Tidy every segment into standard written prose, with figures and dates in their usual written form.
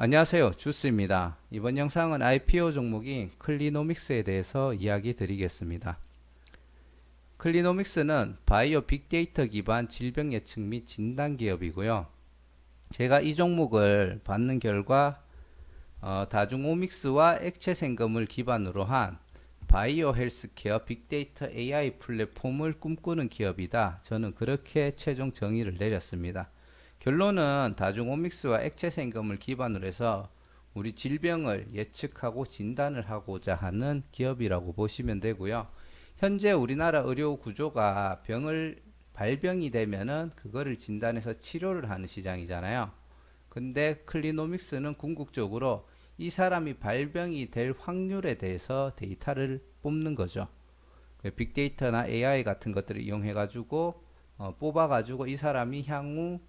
안녕하세요. 주스입니다. 이번 영상은 IPO 종목인 클리노믹스에 대해서 이야기 드리겠습니다. 클리노믹스는 바이오 빅데이터 기반 질병 예측 및 진단 기업이고요. 제가 이 종목을 받는 결과 다중오믹스와 액체 생검을 기반으로 한 바이오 헬스케어 빅데이터 AI 플랫폼을 꿈꾸는 기업이다. 저는 그렇게 최종 정의를 내렸습니다. 결론은 다중오믹스와 액체 생검을 기반으로 해서 우리 질병을 예측하고 진단을 하고자 하는 기업이라고 보시면 되고요. 현재 우리나라 의료 구조가 발병이 되면은 그거를 진단해서 치료를 하는 시장이잖아요. 근데 클리노믹스는 궁극적으로 이 사람이 발병이 될 확률에 대해서 데이터를 뽑는 거죠. 빅데이터나 AI 같은 것들을 이용해 가지고 뽑아 가지고 이 사람이 향후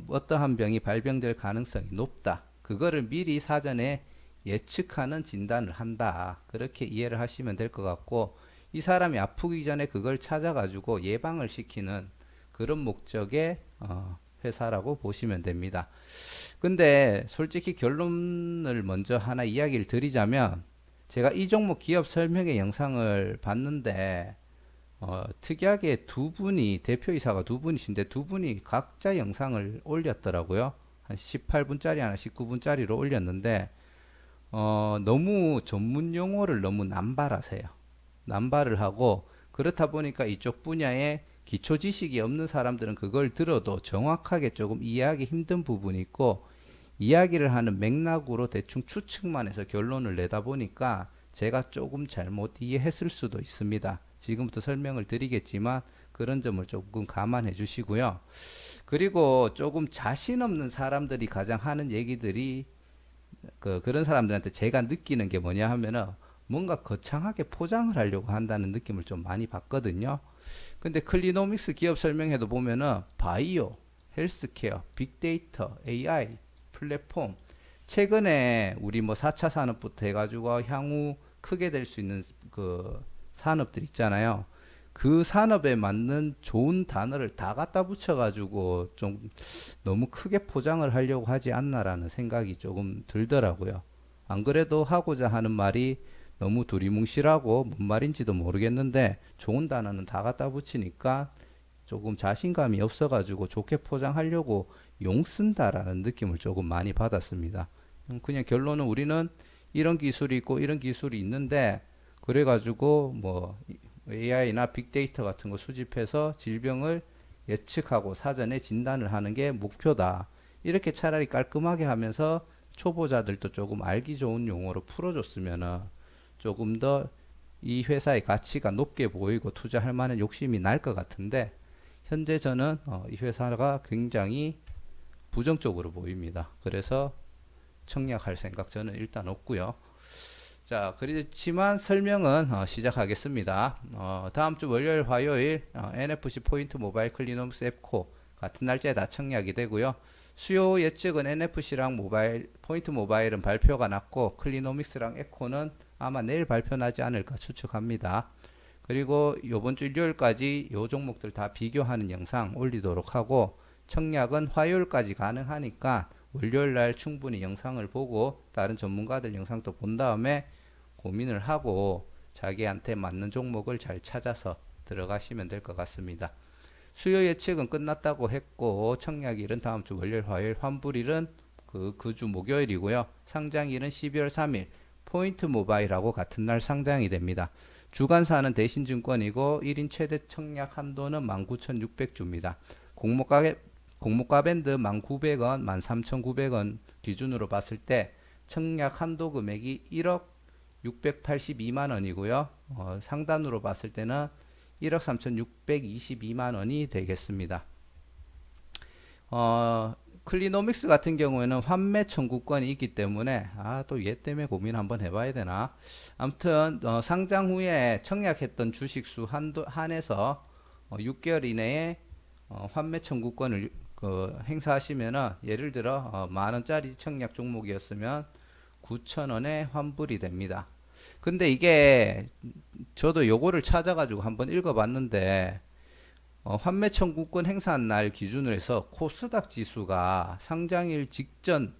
어떠한 병이 발병될 가능성이 높다. 그거를 미리 사전에 예측하는 진단을 한다. 그렇게 이해를 하시면 될 것 같고, 이 사람이 아프기 전에 그걸 찾아가지고 예방을 시키는 그런 목적의 회사라고 보시면 됩니다. 근데 솔직히 결론을 먼저 하나 이야기를 드리자면, 제가 이 종목 기업 설명회 영상을 봤는데 특이하게 대표이사가 두 분이신데 두 분이 각자 영상을 올렸더라고요. 한 18분짜리 하나 19분짜리로 올렸는데 너무 전문 용어를 너무 남발하세요. 남발을 하고 그렇다 보니까 이쪽 분야에 기초 지식이 없는 사람들은 그걸 들어도 정확하게 조금 이해하기 힘든 부분이 있고, 이야기를 하는 맥락으로 대충 추측만 해서 결론을 내다 보니까 제가 조금 잘못 이해했을 수도 있습니다. 지금부터 설명을 드리겠지만 그런 점을 조금 감안해 주시고요. 그리고 조금 자신 없는 사람들이 가장 하는 얘기들이 그런 사람들한테 제가 느끼는 게 뭐냐 하면은 뭔가 거창하게 포장을 하려고 한다는 느낌을 좀 많이 받거든요. 근데 클리노믹스 기업 설명회도 보면은 바이오, 헬스케어, 빅데이터, AI, 플랫폼, 최근에 우리 뭐 4차 산업부터 해가지고 향후 크게 될 수 있는 그 산업들 있잖아요. 그 산업에 맞는 좋은 단어를 다 갖다 붙여가지고 좀 너무 크게 포장을 하려고 하지 않나라는 생각이 조금 들더라고요. 안 그래도 하고자 하는 말이 너무 두리뭉실하고 뭔 말인지도 모르겠는데 좋은 단어는 다 갖다 붙이니까 조금 자신감이 없어가지고 좋게 포장하려고 용 쓴다라는 느낌을 조금 많이 받았습니다. 그냥 결론은 우리는 이런 기술이 있고 이런 기술이 있는데 그래가지고 뭐 AI나 빅데이터 같은 거 수집해서 질병을 예측하고 사전에 진단을 하는 게 목표다. 이렇게 차라리 깔끔하게 하면서 초보자들도 조금 알기 좋은 용어로 풀어줬으면은 조금 더 이 회사의 가치가 높게 보이고 투자할 만한 욕심이 날 것 같은데, 현재 저는 이 회사가 굉장히 부정적으로 보입니다. 그래서 청약할 생각 저는 일단 없고요. 자, 그렇지만 설명은 시작하겠습니다. 다음 주 월요일, 화요일 NFC 포인트 모바일 클리노믹스 앱코 같은 날짜에 다 청약이 되고요. 수요 예측은 NFC랑 포인트 모바일은 발표가 났고 클리노믹스랑 에코는 아마 내일 발표나지 않을까 추측합니다. 그리고 요번 주 일요일까지 요 종목들 다 비교하는 영상 올리도록 하고, 청약은 화요일까지 가능하니까 월요일 날 충분히 영상을 보고 다른 전문가들 영상도 본 다음에 고민을 하고 자기한테 맞는 종목을 잘 찾아서 들어가시면 될 것 같습니다. 수요 예측은 끝났다고 했고 청약일은 다음 주 월요일, 화요일, 환불일은 그 주 목요일이고요. 상장일은 12월 3일 포인트 모바일하고 같은 날 상장이 됩니다. 주간사는 대신증권이고 1인 최대 청약 한도는 19,600주입니다. 공모가 밴드 1,900원, 13,900원 기준으로 봤을 때 청약 한도 금액이 1억 682만 원이고요. 상단으로 봤을 때는 1억 3,622만 원이 되겠습니다. 클리노믹스 같은 경우에는 환매 청구권이 있기 때문에 또 얘 때문에 고민 한번 해봐야 되나. 아무튼 상장 후에 청약했던 주식수 한해서 6개월 이내에 환매 청구권을 행사하시면은, 예를 들어 만 원짜리 청약 종목이었으면 9,000원에 환불이 됩니다. 근데 이게 저도 요거를 찾아가지고 한번 읽어봤는데 환매 청구권 행사한 날 기준으로 해서 코스닥 지수가 상장일 직전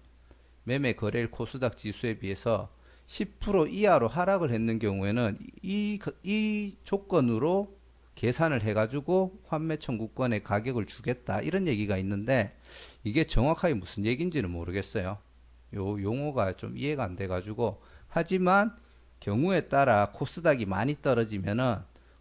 매매 거래일 코스닥 지수에 비해서 10% 이하로 하락을 했는 경우에는 이 조건으로 계산을 해가지고 환매 청구권의 가격을 주겠다 이런 얘기가 있는데 이게 정확하게 무슨 얘기인지는 모르겠어요. 요 용어가 좀 이해가 안 돼가지고 하지만 경우에 따라 코스닥이 많이 떨어지면은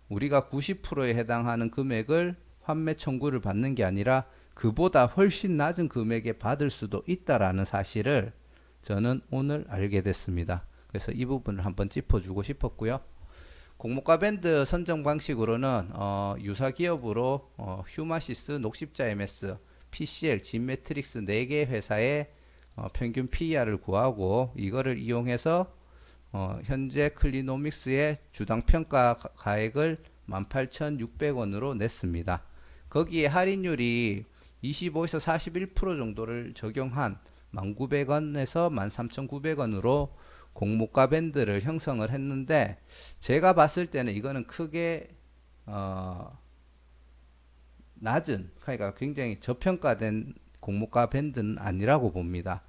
우리가 90%에 해당하는 금액을 환매 청구를 받는 게 아니라 그보다 훨씬 낮은 금액에 받을 수도 있다라는 사실을 저는 오늘 알게 됐습니다. 그래서 이 부분을 한번 짚어주고 싶었고요. 공모가 밴드 선정 방식으로는 유사 기업으로 휴마시스, 녹십자 MS, PCL, 진매트릭스 4개 회사의 평균 PER을 구하고 이거를 이용해서 현재 클리노믹스의 주당 평가 가액을 18,600원으로 냈습니다. 거기에 할인율이 25에서 41% 정도를 적용한 1,900원에서 13,900원으로 공모가 밴드를 형성을 했는데 제가 봤을 때는 이거는 크게 낮은, 그러니까 굉장히 저평가된 공모가 밴드는 아니라고 봅니다.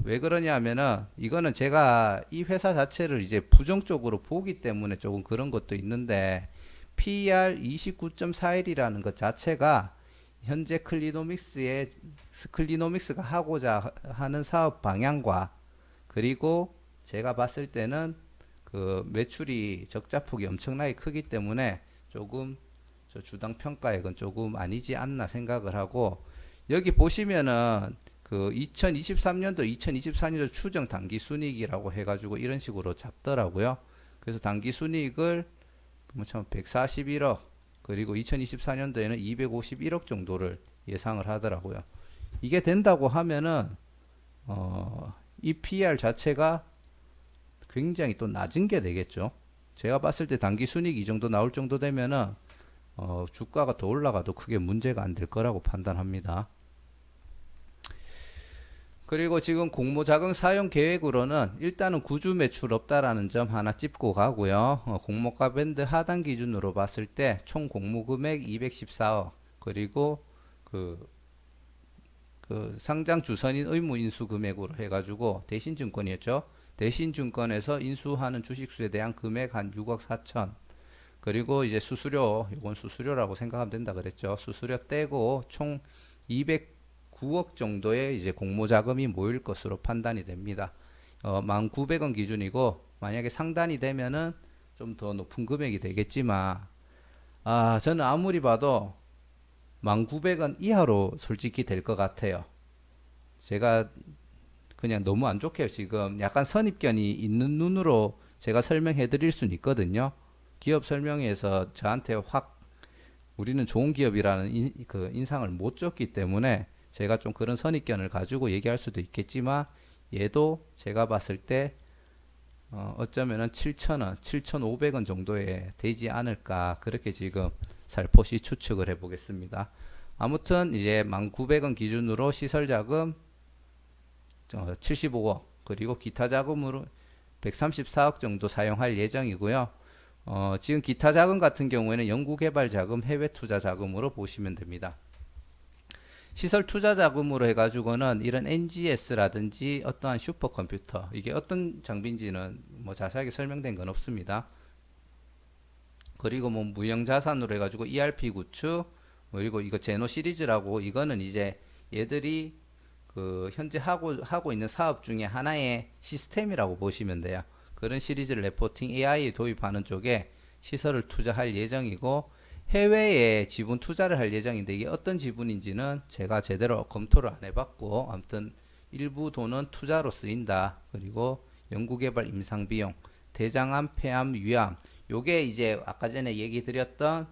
왜 그러냐 하면은 이거는 제가 이 회사 자체를 이제 부정적으로 보기 때문에 조금 그런 것도 있는데 PER 29.41이라는 것 자체가 현재 클리노믹스가 하고자 하는 사업 방향과 그리고 제가 봤을 때는 그 매출이 적자폭이 엄청나게 크기 때문에 조금 저 주당 평가액은 조금 아니지 않나 생각을 하고 여기 보시면은 그 2023년도, 2024년도 추정 당기 순이익이라고 해가지고 이런 식으로 잡더라고요. 그래서 당기 순이익을 뭐 참 141억 그리고 2024년도에는 251억 정도를 예상을 하더라고요. 이게 된다고 하면은 이 PER 자체가 굉장히 또 낮은 게 되겠죠. 제가 봤을 때 당기 순이익 이 정도 나올 정도 되면은 주가가 더 올라가도 크게 문제가 안 될 거라고 판단합니다. 그리고 지금 공모자금 사용 계획으로는 일단은 구주 매출 없다라는 점 하나 짚고 가고요. 공모가 밴드 하단 기준으로 봤을 때 총 공모 금액 214억 그리고 그 상장 주선인 의무 인수 금액으로 해가지고 대신증권이었죠. 대신증권에서 인수하는 주식수에 대한 금액 한 6억 4천 그리고 이제 수수료, 이건 수수료라고 생각하면 된다 그랬죠. 수수료 떼고 총 209억 정도의 이제 공모자금이 모일 것으로 판단이 됩니다. 1,900원 기준이고 만약에 상단이 되면은 좀 더 높은 금액이 되겠지만 저는 아무리 봐도 1,900원 이하로 솔직히 될 것 같아요. 제가 그냥 너무 안 좋게요. 지금 약간 선입견이 있는 눈으로 제가 설명해 드릴 수는 있거든요. 기업 설명회에서 저한테 확 우리는 좋은 기업이라는 그 인상을 못 줬기 때문에 제가 좀 그런 선입견을 가지고 얘기할 수도 있겠지만 얘도 제가 봤을 때 어쩌면은 7,000원, 7,500원 정도에 되지 않을까 그렇게 지금 살포시 추측을 해보겠습니다. 아무튼 이제 1,900원 기준으로 시설자금 75억 그리고 기타 자금으로 134억 정도 사용할 예정이고요. 지금 기타 자금 같은 경우에는 연구개발 자금, 해외 투자 자금으로 보시면 됩니다. 시설 투자 자금으로 해가지고는 이런 NGS라든지 어떠한 슈퍼컴퓨터 이게 어떤 장비인지는 뭐 자세하게 설명된 건 없습니다. 그리고 뭐 무형 자산으로 해가지고 ERP 구축 그리고 이거 제노 시리즈라고 이거는 이제 얘들이 그 현재 하고 있는 사업 중에 하나의 시스템이라고 보시면 돼요. 그런 시리즈를 레포팅 AI 도입하는 쪽에 시설을 투자할 예정이고 해외에 지분 투자를 할 예정인데 이게 어떤 지분인지는 제가 제대로 검토를 안 해봤고 아무튼 일부 돈은 투자로 쓰인다. 그리고 연구개발 임상비용, 대장암, 폐암, 위암 요게 이제 아까 전에 얘기 드렸던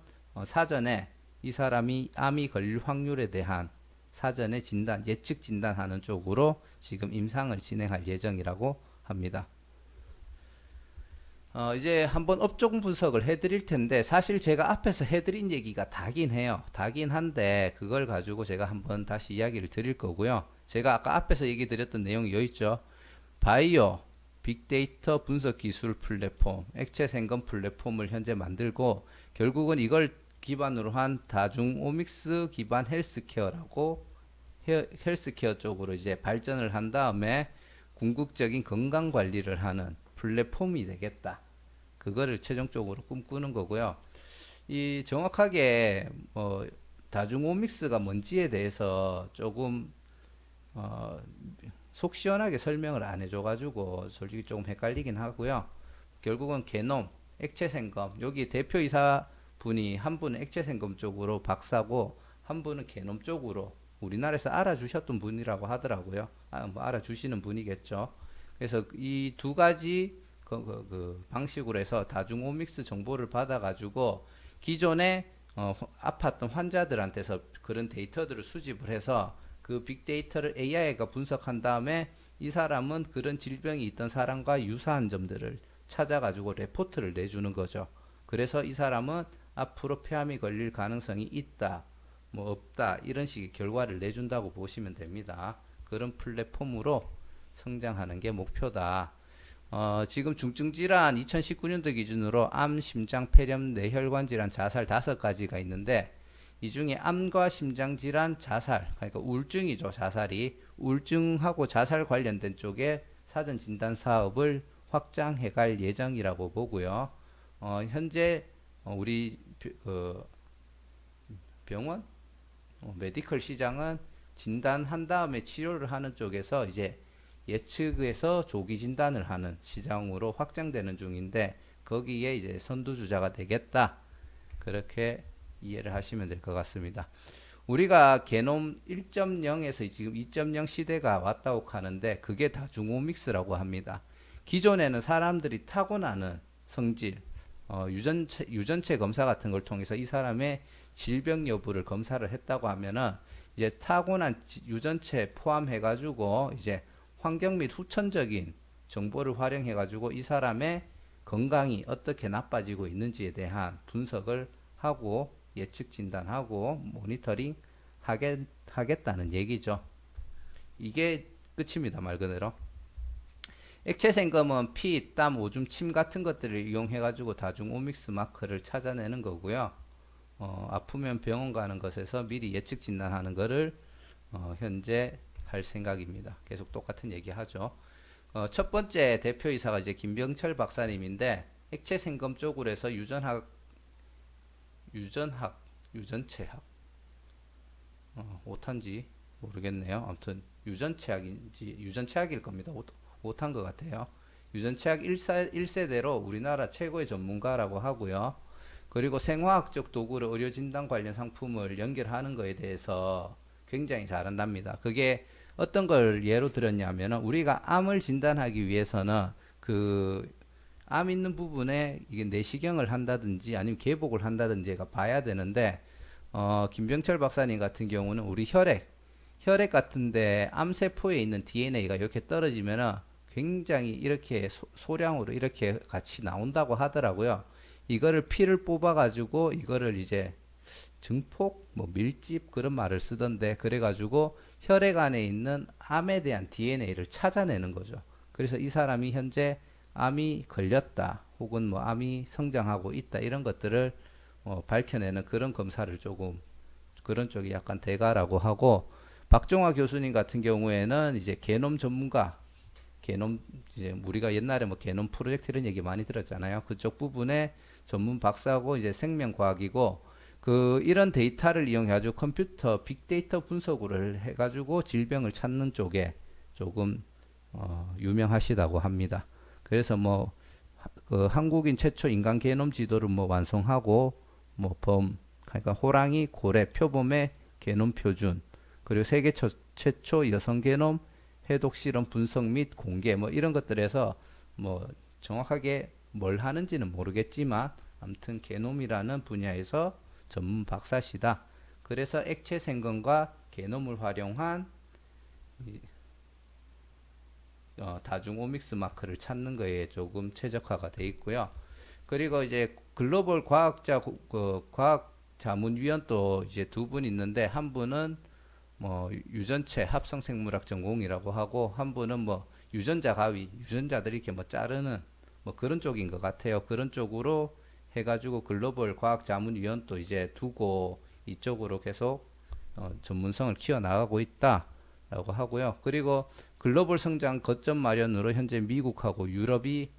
사전에 이 사람이 암이 걸릴 확률에 대한 사전에 진단, 예측 진단하는 쪽으로 지금 임상을 진행할 예정이라고 합니다. 이제 한번 업종 분석을 해드릴 텐데 사실 제가 앞에서 해드린 얘기가 다긴 해요. 다긴 한데 그걸 가지고 제가 한번 다시 이야기를 드릴 거고요. 제가 아까 앞에서 얘기 드렸던 내용이 여기 있죠. 바이오, 빅데이터 분석 기술 플랫폼, 액체 생검 플랫폼을 현재 만들고 결국은 이걸 기반으로 한 다중 오믹스 기반 헬스케어라고 헬스케어 쪽으로 이제 발전을 한 다음에 궁극적인 건강 관리를 하는 플랫폼이 되겠다. 그거를 최종적으로 꿈꾸는 거고요. 이 정확하게 다중 오믹스가 뭔지에 대해서 조금 어, 속 시원하게 설명을 안 해줘가지고 솔직히 조금 헷갈리긴 하고요. 결국은 게놈, 액체생검, 여기 대표이사 분이 한 분은 액체생검 쪽으로 박사고 한 분은 게놈 쪽으로 우리나라에서 알아주셨던 분이라고 하더라고요. 뭐 알아주시는 분이겠죠. 그래서 이 두 가지 그 방식으로 해서 다중 오믹스 정보를 받아가지고 기존에 아팠던 환자들한테서 그런 데이터들을 수집을 해서 그 빅데이터를 AI가 분석한 다음에 이 사람은 그런 질병이 있던 사람과 유사한 점들을 찾아가지고 레포트를 내주는 거죠. 그래서 이 사람은 앞으로 폐암이 걸릴 가능성이 있다, 뭐 없다 이런 식의 결과를 내준다고 보시면 됩니다. 그런 플랫폼으로 성장하는 게 목표다. 지금 중증질환 2019년도 기준으로 암, 심장, 폐렴, 뇌혈관 질환, 자살 5가지가 있는데 이 중에 암과 심장질환, 자살, 그러니까 우울증이죠. 자살이 우울증하고 자살 관련된 쪽에 사전 진단 사업을 확장해 갈 예정이라고 보고요. 현재 우리 병원, 메디컬 시장은 진단한 다음에 치료를 하는 쪽에서 이제 예측에서 조기 진단을 하는 시장으로 확장되는 중인데 거기에 이제 선두주자가 되겠다. 그렇게 이해를 하시면 될 것 같습니다. 우리가 게놈 1.0에서 지금 2.0 시대가 왔다고 하는데 그게 다 중오믹스라고 합니다. 기존에는 사람들이 타고나는 성질, 유전체 검사 같은 걸 통해서 이 사람의 질병 여부를 검사를 했다고 하면은 이제 타고난 유전체 포함해가지고 이제 환경 및 후천적인 정보를 활용해가지고 이 사람의 건강이 어떻게 나빠지고 있는지에 대한 분석을 하고 예측 진단하고 모니터링 하겠다는 얘기죠. 이게 끝입니다. 말 그대로. 액체 생검은 피, 땀, 오줌, 침 같은 것들을 이용해 가지고 다중 오믹스 마커를 찾아내는 거고요. 아프면 병원 가는 것에서 미리 예측 진단하는 거를 현재 할 생각입니다. 계속 똑같은 얘기 하죠. 첫 번째 대표이사가 이제 김병철 박사님인데 액체 생검 쪽으로 해서 유전체학 오탄지 모르겠네요. 아무튼 유전체학일 겁니다. 오탄 것 같아요. 유전체학 1세대로 우리나라 최고의 전문가라고 하고요. 그리고 생화학적 도구로 의료진단 관련 상품을 연결하는 것에 대해서 굉장히 잘한답니다. 그게 어떤 걸 예로 들었냐면 우리가 암을 진단하기 위해서는 그 암 있는 부분에 이게 내시경을 한다든지 아니면 개복을 한다든지가 봐야 되는데 김병철 박사님 같은 경우는 우리 혈액 같은데 암세포에 있는 DNA가 이렇게 떨어지면은 굉장히 이렇게 소량으로 이렇게 같이 나온다고 하더라고요. 이거를 피를 뽑아 가지고 이거를 이제 증폭 뭐 밀집 그런 말을 쓰던데 그래 가지고 혈액 안에 있는 암에 대한 DNA를 찾아내는 거죠. 그래서 이 사람이 현재 암이 걸렸다 혹은 뭐 암이 성장하고 있다 이런 것들을 밝혀내는 그런 검사를 조금 그런 쪽이 약간 대가라고 하고 박종화 교수님 같은 경우에는 이제 게놈 전문가 게놈 이제 우리가 옛날에 뭐 게놈 프로젝트 이런 얘기 많이 들었잖아요. 그쪽 부분에 전문 박사고 이제 생명과학이고 그 이런 데이터를 이용해 가지고 컴퓨터 빅데이터 분석을 해 가지고 질병을 찾는 쪽에 조금 유명하시다고 합니다. 그래서 뭐 그 한국인 최초 인간 게놈 지도를 뭐 완성하고 뭐 그러니까 호랑이, 고래, 표범의 게놈 표준 그리고 세계 최초 여성 게놈 해독 실험 분석 및 공개 뭐 이런 것들에서 뭐 정확하게 뭘 하는지는 모르겠지만 아무튼 게놈이라는 분야에서 전문 박사시다. 그래서 액체 생검과 게놈을 활용한 다중 오믹스 마크를 찾는 거에 조금 최적화가 돼 있고요. 그리고 이제 글로벌 과학 자문위원 또 이제 두 분 있는데 한 분은 뭐 유전체 합성 생물학 전공이라고 하고 한 분은 뭐 유전자 가위 유전자들이 이렇게 뭐 자르는 뭐 그런 쪽인 것 같아요. 그런 쪽으로 해가지고 글로벌 과학 자문위원 또 이제 두고 이쪽으로 계속 전문성을 키워나가고 있다라고 하고요. 그리고 글로벌 성장 거점 마련으로 현재 미국하고 유럽이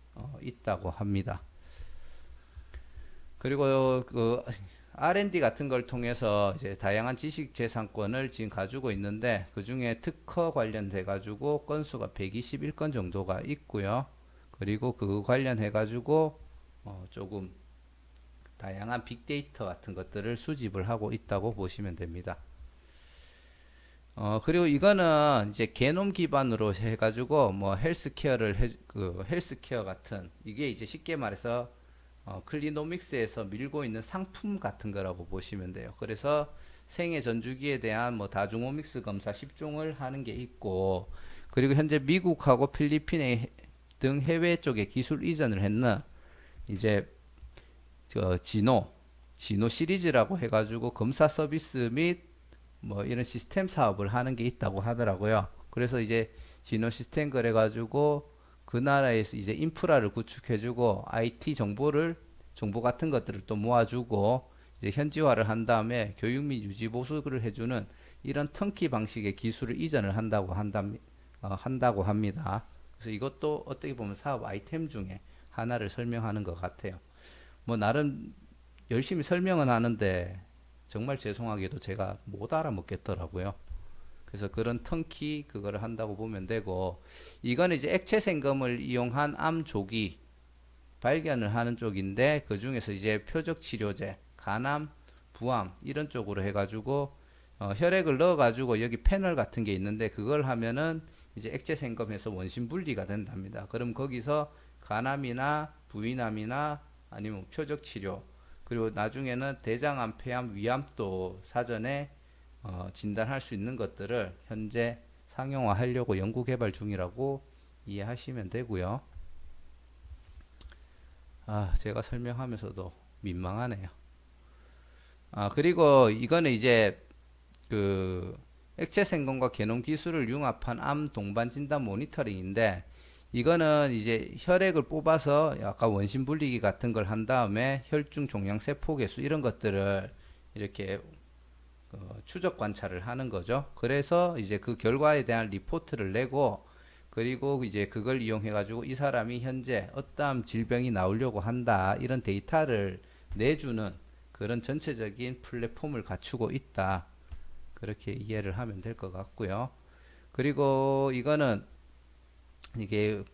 있다고 합니다. 그리고 그 R&D 같은 걸 통해서 이제 다양한 지식 재산권을 지금 가지고 있는데 그 중에 특허 관련돼 가지고 건수가 121건 정도가 있고요. 그리고 그 관련해 가지고 조금 다양한 빅데이터 같은 것들을 수집을 하고 있다고 보시면 됩니다. 그리고 이거는 이제 게놈 기반으로 해가지고 뭐 헬스케어 같은 이게 이제 쉽게 말해서 클리노믹스에서 밀고 있는 상품 같은 거라고 보시면 돼요. 그래서 생애 전주기에 대한 뭐 다중오믹스 검사 10종을 하는 게 있고, 그리고 현재 미국하고 필리핀 등 해외 쪽에 기술 이전을 했는 이제 지노 시리즈라고 해가지고 검사 서비스 및 뭐 이런 시스템 사업을 하는 게 있다고 하더라고요. 그래서 이제 지노 시스템 그래가지고 그 나라에서 이제 인프라를 구축해주고 IT 정보 같은 것들을 또 모아주고 이제 현지화를 한 다음에 교육 및 유지 보수를 해주는 이런 턴키 방식의 기술을 이전을 한다고 합니다. 그래서 이것도 어떻게 보면 사업 아이템 중에 하나를 설명하는 것 같아요. 뭐 나름 열심히 설명은 하는데 정말 죄송하게도 제가 못 알아먹겠더라고요. 그래서 그런 턴키 그거를 한다고 보면 되고, 이거는 이제 액체 생검을 이용한 암 조기 발견을 하는 쪽인데 그 중에서 이제 표적 치료제, 간암, 부암 이런 쪽으로 해가지고 혈액을 넣어가지고 여기 패널 같은 게 있는데 그걸 하면은 이제 액체 생검해서 원심 분리가 된답니다. 그럼 거기서 간암이나 부인암이나 아니면 표적 치료, 그리고 나중에는 대장암, 폐암, 위암도 사전에 진단할 수 있는 것들을 현재 상용화하려고 연구 개발 중이라고 이해하시면 되고요. 제가 설명하면서도 민망하네요. 그리고 이거는 이제 그 액체 생검과 게놈 기술을 융합한 암 동반 진단 모니터링인데, 이거는 이제 혈액을 뽑아서 약간 원심 분리기 같은 걸 한 다음에 혈중 종양 세포 개수 이런 것들을 이렇게 추적 관찰을 하는 거죠. 그래서 이제 그 결과에 대한 리포트를 내고, 그리고 이제 그걸 이용해 가지고 이 사람이 현재 어떠한 질병이 나오려고 한다 이런 데이터를 내주는 그런 전체적인 플랫폼을 갖추고 있다, 그렇게 이해를 하면 될 것 같고요. 그리고 이거는 이게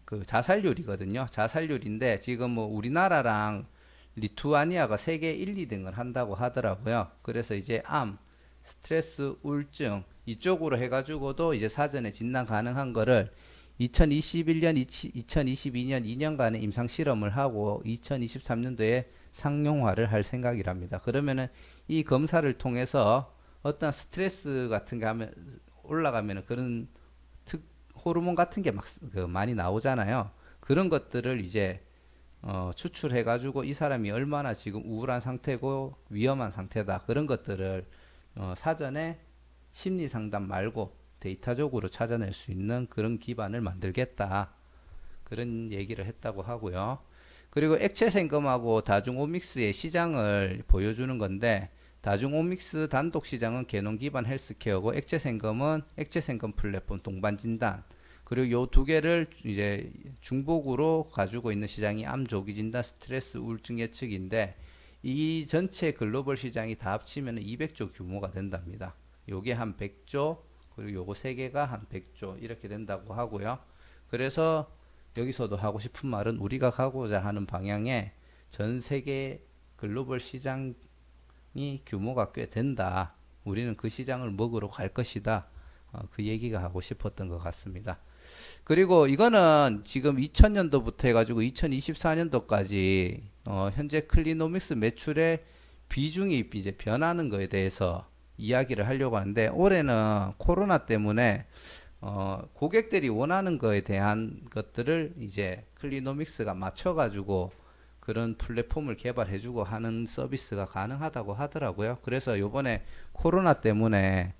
그 자살률이거든요. 자살률인데 지금 뭐 우리나라랑 리투아니아가 세계 1, 2등을 한다고 하더라고요. 그래서 이제 암, 스트레스, 우울증 이쪽으로 해가지고도 이제 사전에 진단 가능한 거를 2021년, 2022년 2년간의 임상 실험을 하고 2023년도에 상용화를 할 생각이랍니다. 그러면은 이 검사를 통해서 어떤 스트레스 같은 게 하면 올라가면은 그런 호르몬 같은 게 막 많이 나오잖아요. 그런 것들을 이제 추출해 가지고 이 사람이 얼마나 지금 우울한 상태고 위험한 상태다 그런 것들을 사전에 심리 상담 말고 데이터적으로 찾아낼 수 있는 그런 기반을 만들겠다, 그런 얘기를 했다고 하고요. 그리고 액체 생검하고 다중 오믹스의 시장을 보여주는 건데, 다중 오믹스 단독 시장은 게놈 기반 헬스케어고 액체 생검은 액체 생검 플랫폼 동반 진단, 그리고 요 두 개를 이제 중복으로 가지고 있는 시장이 암 조기 진단, 스트레스 우울증 예측인데, 이 전체 글로벌 시장이 다 합치면 200조 규모가 된답니다. 요게 한 100조, 그리고 요거 세 개가 한 100조 이렇게 된다고 하고요. 그래서 여기서도 하고 싶은 말은 우리가 가고자 하는 방향에 전 세계 글로벌 시장이 규모가 꽤 된다. 우리는 그 시장을 먹으러 갈 것이다. 그 얘기가 하고 싶었던 것 같습니다. 그리고 이거는 지금 2000년도부터 해가지고 2024년도까지 현재 클리노믹스 매출의 비중이 이제 변하는 거에 대해서 이야기를 하려고 하는데, 올해는 코로나 때문에 고객들이 원하는 거에 대한 것들을 이제 클리노믹스가 맞춰가지고 그런 플랫폼을 개발해주고 하는 서비스가 가능하다고 하더라고요. 그래서 요번에 코로나 때문에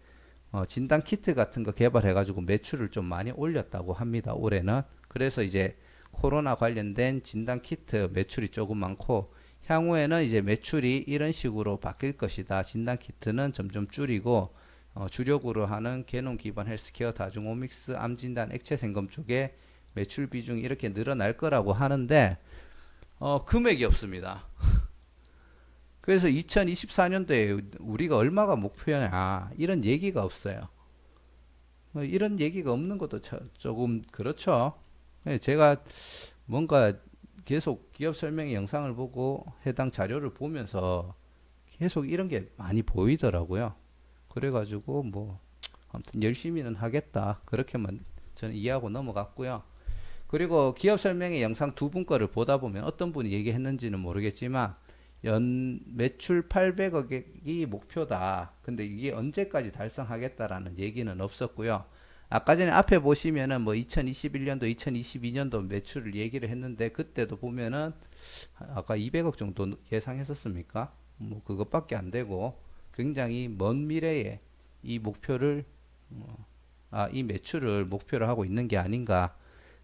진단 키트 같은 거 개발해가지고 매출을 좀 많이 올렸다고 합니다, 올해는. 그래서 이제 코로나 관련된 진단 키트 매출이 조금 많고, 향후에는 이제 매출이 이런 식으로 바뀔 것이다. 진단키트는 점점 줄이고 주력으로 하는 개놈 기반 헬스케어, 다중오믹스, 암진단, 액체생검 쪽에 매출 비중이 이렇게 늘어날 거라고 하는데 금액이 없습니다. 그래서 2024년도에 우리가 얼마가 목표냐 이런 얘기가 없어요. 이런 얘기가 없는 것도 조금 그렇죠. 제가 뭔가 계속 기업 설명의 영상을 보고 해당 자료를 보면서 계속 이런 게 많이 보이더라고요. 그래가지고 뭐 아무튼 열심히는 하겠다 그렇게만 저는 이해하고 넘어갔고요. 그리고 기업 설명의 영상 두 분 거를 보다 보면 어떤 분이 얘기했는지는 모르겠지만 연 매출 800억이 목표다. 근데 이게 언제까지 달성하겠다라는 얘기는 없었고요. 아까 전에 앞에 보시면은 뭐 2021년도, 2022년도 매출을 얘기를 했는데 그때도 보면은 아까 200억 정도 예상했었습니까? 뭐 그것밖에 안 되고 굉장히 먼 미래에 이 목표를 이 매출을 목표로 하고 있는 게 아닌가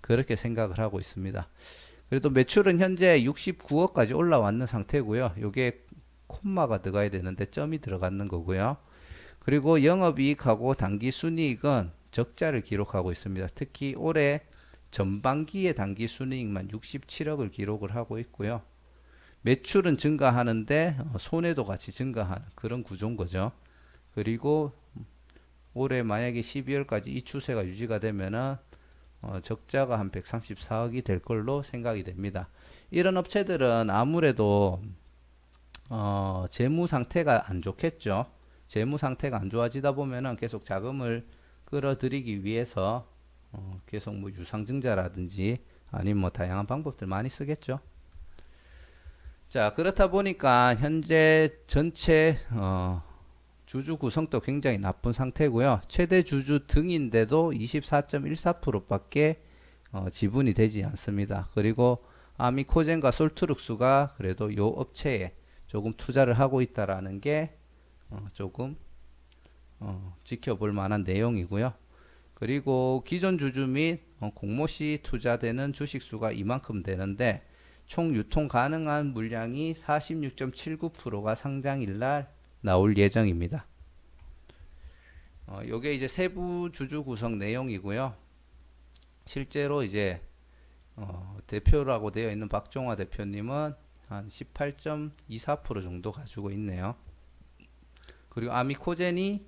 그렇게 생각을 하고 있습니다. 그래도 매출은 현재 69억까지 올라왔는 상태고요. 요게 콤마가 들어가야 되는데 점이 들어가는 거고요. 그리고 영업이익하고 당기순이익은 적자를 기록하고 있습니다. 특히 올해 전반기의 당기순이익만 67억을 기록을 하고 있고요. 매출은 증가하는데 손해도 같이 증가하는 그런 구조인 거죠. 그리고 올해 만약에 12월까지 이 추세가 유지가 되면은 적자가 한 134억이 될 걸로 생각이 됩니다. 이런 업체들은 아무래도 재무 상태가 안 좋겠죠. 재무 상태가 안 좋아지다 보면은 계속 자금을 끌어들이기 위해서 계속 뭐 유상증자라든지 아니면 뭐 다양한 방법들 많이 쓰겠죠. 자, 그렇다 보니까 현재 전체 주주 구성도 굉장히 나쁜 상태고요. 최대 주주 등인데도 24.14%밖에 지분이 되지 않습니다. 그리고 아미코젠과 솔트룩스가 그래도 요 업체에 조금 투자를 하고 있다라는 게 조금 지켜볼 만한 내용이고요. 그리고 기존 주주 및 공모시 투자되는 주식수가 이만큼 되는데 총 유통 가능한 물량이 46.79%가 상장일 날 나올 예정입니다. 요게 이제 세부 주주 구성 내용이고요. 실제로 이제 대표라고 되어 있는 박종화 대표님은 한 18.24% 정도 가지고 있네요. 그리고 아미코젠이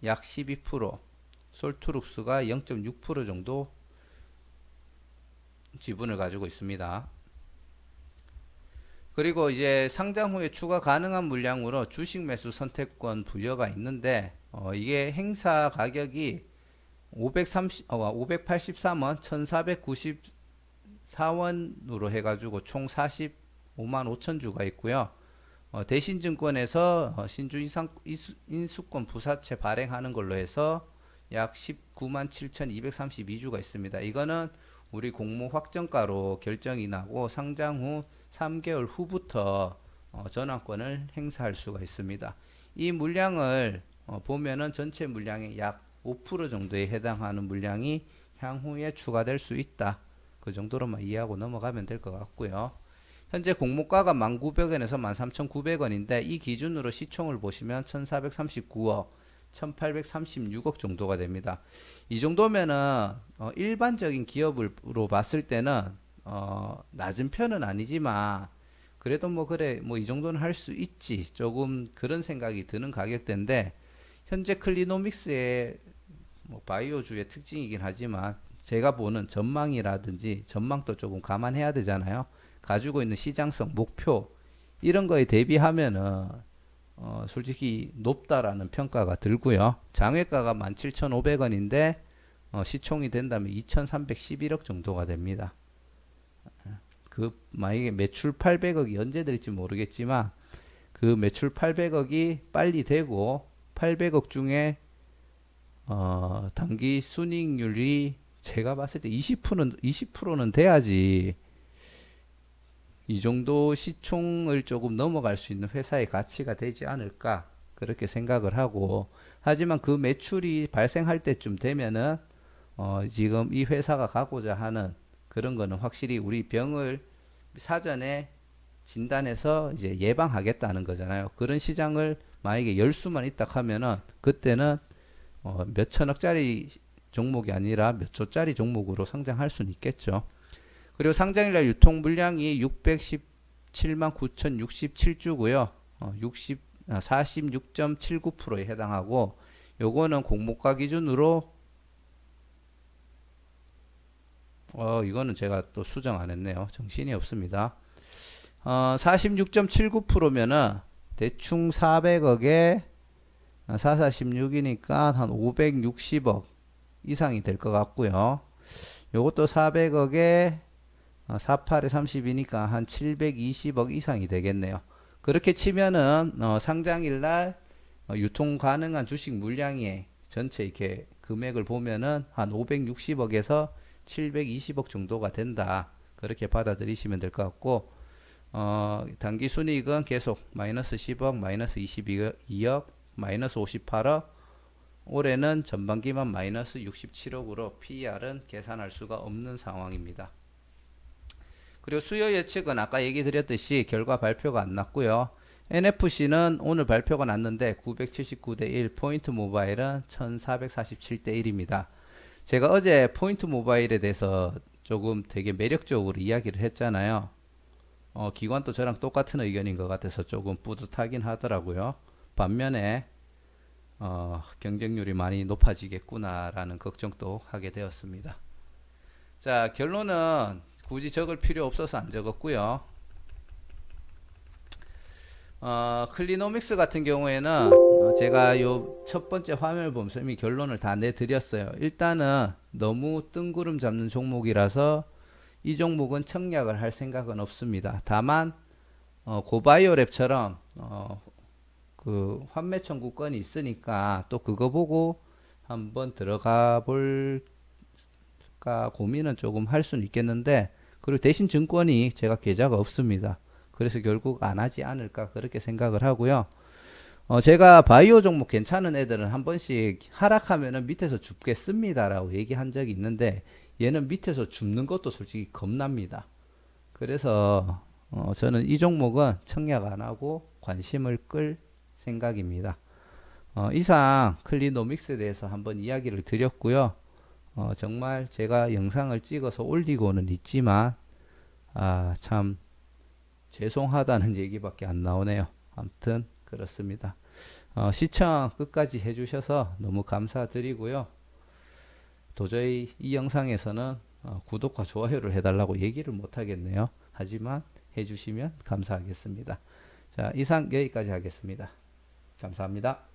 약 12%, 솔트룩스가 0.6% 정도 지분을 가지고 있습니다. 그리고 이제 상장 후에 추가 가능한 물량으로 주식 매수 선택권 부여가 있는데 이게 행사 가격이 583원 1494원으로 해가지고 총 45만 5천 주가 있고요. 대신증권에서 신주 인수권 부사채 발행하는 걸로 해서 약 19만 7,232주가 있습니다. 이거는 우리 공모 확정가로 결정이 나고 상장 후 3개월 후부터 전환권을 행사할 수가 있습니다. 이 물량을 보면은 전체 물량의 약 5% 정도에 해당하는 물량이 향후에 추가될 수 있다. 그 정도로만 이해하고 넘어가면 될 것 같고요. 현재 공모가가 1,900원에서 13,900원인데 이 기준으로 시총을 보시면 1,439억, 1,836억 정도가 됩니다. 이 정도면은 일반적인 기업으로 봤을 때는 낮은 편은 아니지만 그래도 뭐 그래 뭐 이 정도는 할 수 있지 조금 그런 생각이 드는 가격대인데 현재 클리노믹스의 뭐 바이오주의 특징이긴 하지만 제가 보는 전망이라든지 전망도 조금 감안해야 되잖아요. 가지고 있는 시장성 목표 이런 거에 대비하면은 솔직히 높다라는 평가가 들고요. 장외가가 17,500원인데 시총이 된다면 2,311억 정도가 됩니다. 그 만약에 매출 800억이 언제 될지 모르겠지만 그 매출 800억이 빨리 되고 800억 중에 당기 순이익률이 제가 봤을 때 20%는 돼야지 이 정도 시총을 조금 넘어갈 수 있는 회사의 가치가 되지 않을까 그렇게 생각을 하고 하지만 그 매출이 발생할 때쯤 되면은 지금 이 회사가 가고자 하는 그런 거는 확실히 우리 병을 사전에 진단해서 이제 예방하겠다는 거잖아요. 그런 시장을 만약에 10수만 있다 하면은 그때는 몇 천억짜리 종목이 아니라 몇 조짜리 종목으로 성장할 수는 있겠죠. 그리고 상장일날 유통 물량이 617만 9,067주고요. 46.79%에 해당하고 요거는 공모가 기준으로 이거는 제가 또 수정 안 했네요. 정신이 없습니다. 46.79%면은 대충 400억에 446이니까 한 560억 이상이 될 것 같고요. 요것도 400억에 48에 30이니까 한 720억 이상이 되겠네요. 그렇게 치면은 상장일날 유통 가능한 주식 물량이 전체 이렇게 금액을 보면은 한 560억에서 720억 정도가 된다. 그렇게 받아들이시면 될 것 같고 단기 순이익은 계속 마이너스 10억, 마이너스 22억, 마이너스 58억, 올해는 전반기만 마이너스 67억으로 PER은 계산할 수가 없는 상황입니다. 그리고 수요 예측은 아까 얘기 드렸듯이 결과 발표가 안 났고요. NFC는 오늘 발표가 났는데 979대 1, 포인트 모바일은 1447대 1입니다. 제가 어제 포인트 모바일에 대해서 조금 되게 매력적으로 이야기를 했잖아요. 기관도 저랑 똑같은 의견인 것 같아서 조금 뿌듯하긴 하더라고요. 반면에 경쟁률이 많이 높아지겠구나라는 걱정도 하게 되었습니다. 자, 결론은 굳이 적을 필요 없어서 안 적었고요. 클리노믹스 같은 경우에는 제가 요 첫 번째 화면을 보면서 이미 결론을 다 내드렸어요. 일단은 너무 뜬구름 잡는 종목이라서 이 종목은 청약을 할 생각은 없습니다. 다만 고바이오랩처럼 그 환매 청구권이 있으니까 또 그거 보고 한번 들어가 볼까 고민은 조금 할 수는 있겠는데, 그리고 대신 증권이 제가 계좌가 없습니다. 그래서 결국 안 하지 않을까 그렇게 생각을 하고요. 제가 바이오 종목 괜찮은 애들은 한 번씩 하락하면은 밑에서 줍겠습니다라고 얘기한 적이 있는데, 얘는 밑에서 줍는 것도 솔직히 겁납니다. 그래서 저는 이 종목은 청약 안 하고 관심을 끌 생각입니다. 이상 클리노믹스에 대해서 한번 이야기를 드렸고요. 정말 제가 영상을 찍어서 올리고는 있지만 참 죄송하다는 얘기밖에 안 나오네요. 아무튼 그렇습니다. 시청 끝까지 해주셔서 너무 감사드리고요. 도저히 이 영상에서는 구독과 좋아요를 해달라고 얘기를 못하겠네요. 하지만 해주시면 감사하겠습니다. 자, 이상 여기까지 하겠습니다. 감사합니다.